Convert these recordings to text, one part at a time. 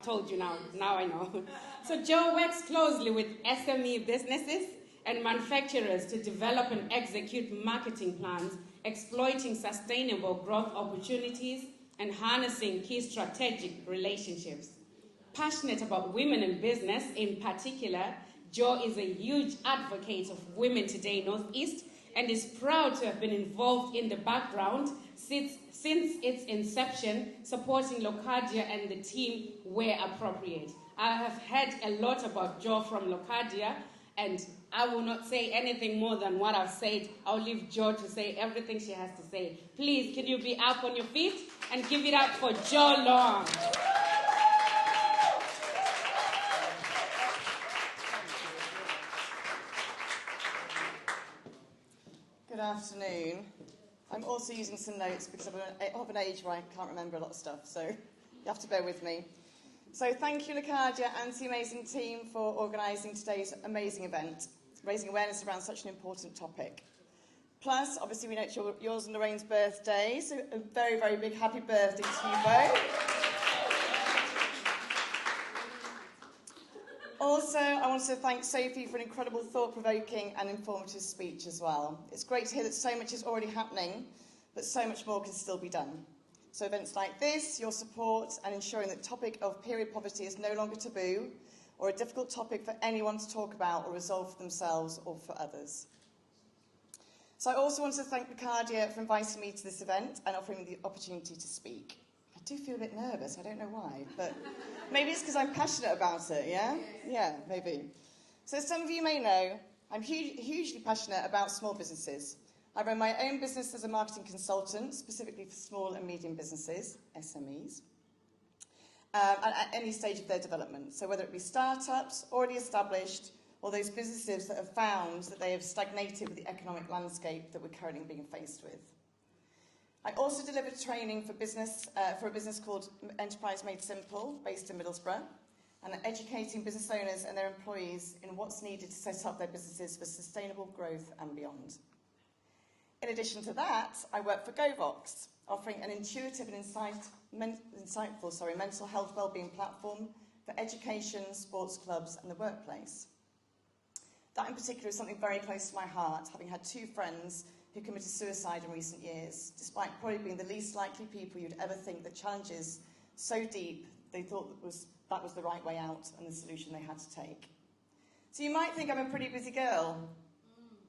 told you now I know. So Jo works closely with SME businesses and manufacturers to develop and execute marketing plans, exploiting sustainable growth opportunities and harnessing key strategic relationships. Passionate about women in business in particular, Jo is a huge advocate of Women Today Northeast and is proud to have been involved in the background since its inception, supporting Locardia and the team where appropriate. I have heard a lot about Jo from Locardia, and I will not say anything more than what I've said. I'll leave Jo to say everything she has to say. Please, can you be up on your feet and give it up for Jo Long? Good afternoon. I'm also using some notes because I'm of an age where I can't remember a lot of stuff, so you have to bear with me. So thank you, Locardia, and the amazing team for organising today's amazing event, raising awareness around such an important topic. Plus, obviously, we know it's yours and Lorraine's birthday, so a very, very big happy birthday to you both. Also, I want to thank Sophie for an incredible, thought-provoking and informative speech as well. It's great to hear that so much is already happening, but so much more can still be done. So events like this, your support, and ensuring that the topic of period poverty is no longer taboo or a difficult topic for anyone to talk about or resolve for themselves or for others. So I also want to thank Locardia for inviting me to this event and offering me the opportunity to speak. I do feel a bit nervous, I don't know why, but maybe it's because I'm passionate about it, yeah? Yeah, maybe. So as some of you may know, I'm hugely passionate about small businesses. I run my own business as a marketing consultant, specifically for small and medium businesses, SMEs, at any stage of their development. So whether it be startups, already established, or those businesses that have found that they have stagnated with the economic landscape that we're currently being faced with. I also delivered training for a business called Enterprise Made Simple, based in Middlesbrough, and educating business owners and their employees in what's needed to set up their businesses for sustainable growth and beyond. In addition to that, I work for GoVox, offering an intuitive and insightful mental health wellbeing platform for education, sports clubs and the workplace. That in particular is something very close to my heart, having had 2 friends who committed suicide in recent years, despite probably being the least likely people you'd ever think that challenges so deep they thought that was the right way out and the solution they had to take. So you might think I'm a pretty busy girl.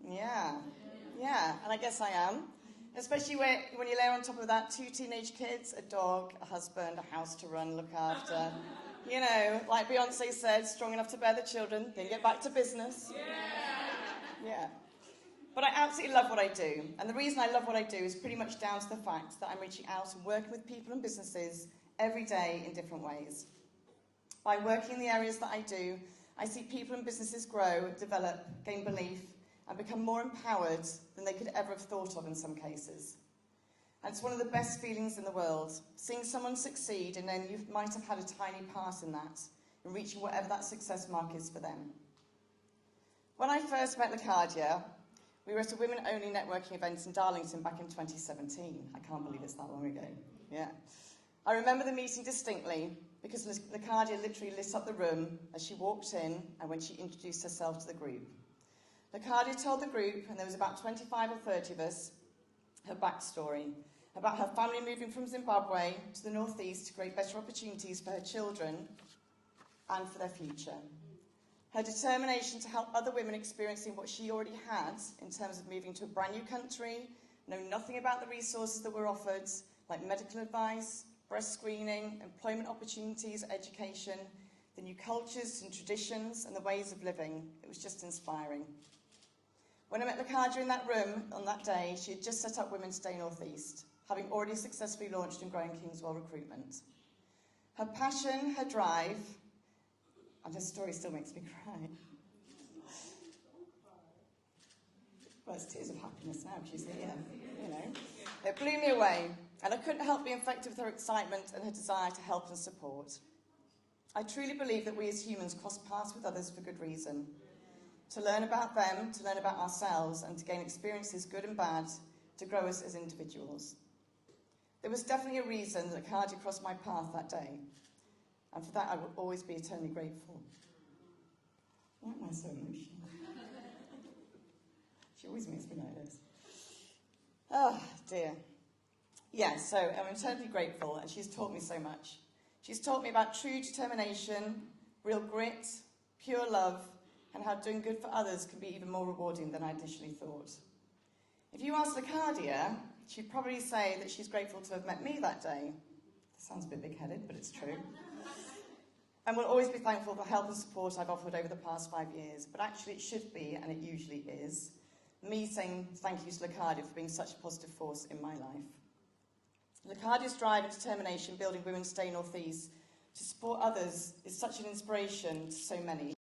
Yeah, and I guess I am. Especially when you layer on top of that 2 teenage kids, a dog, a husband, a house to run, look after. You know, like Beyonce said, strong enough to bear the children, then get back to business. Yeah. But I absolutely love what I do. And the reason I love what I do is pretty much down to the fact that I'm reaching out and working with people and businesses every day in different ways. By working in the areas that I do, I see people and businesses grow, develop, gain belief, and become more empowered than they could ever have thought of in some cases. And it's one of the best feelings in the world, seeing someone succeed and then you might have had a tiny part in that, in reaching whatever that success mark is for them. When I first met Locardia, we were at a women-only networking event in Darlington back in 2017. I can't believe it's that long ago. Yeah. I remember the meeting distinctly because Locardia literally lit up the room as she walked in and when she introduced herself to the group. Locardia told the group, and there was about 25 or 30 of us, her backstory, about her family moving from Zimbabwe to the northeast to create better opportunities for her children and for their future. Her determination to help other women experiencing what she already had in terms of moving to a brand new country, know nothing about the resources that were offered, like medical advice, breast screening, employment opportunities, education, the new cultures and traditions and the ways of living. It was just inspiring. When I met Locardia in that room on that day, she had just set up Women Today Northeast, having already successfully launched and grown Kingswell recruitment. Her passion, her drive, and her story still makes me cry. Well, it's tears of happiness now, she's here, you know. It blew me away, and I couldn't help being affected with her excitement and her desire to help and support. I truly believe that we as humans cross paths with others for good reason. To learn about them, to learn about ourselves, and to gain experiences, good and bad, to grow us as individuals. There was definitely a reason that Locardia crossed my path that day. And for that, I will always be eternally grateful. Why am I so emotional? She always makes me like this. Oh, dear. Yeah, so I'm eternally grateful, and she's taught me so much. She's taught me about true determination, real grit, pure love, and how doing good for others can be even more rewarding than I initially thought. If you ask Locardia, she'd probably say that she's grateful to have met me that day. That sounds a bit big-headed, but it's true. And will always be thankful for the help and support I've offered over the past 5 years. But actually it should be, and it usually is, me saying thank you to Locardia for being such a positive force in my life. Locardia's drive and determination building Women Stay North East to support others is such an inspiration to so many.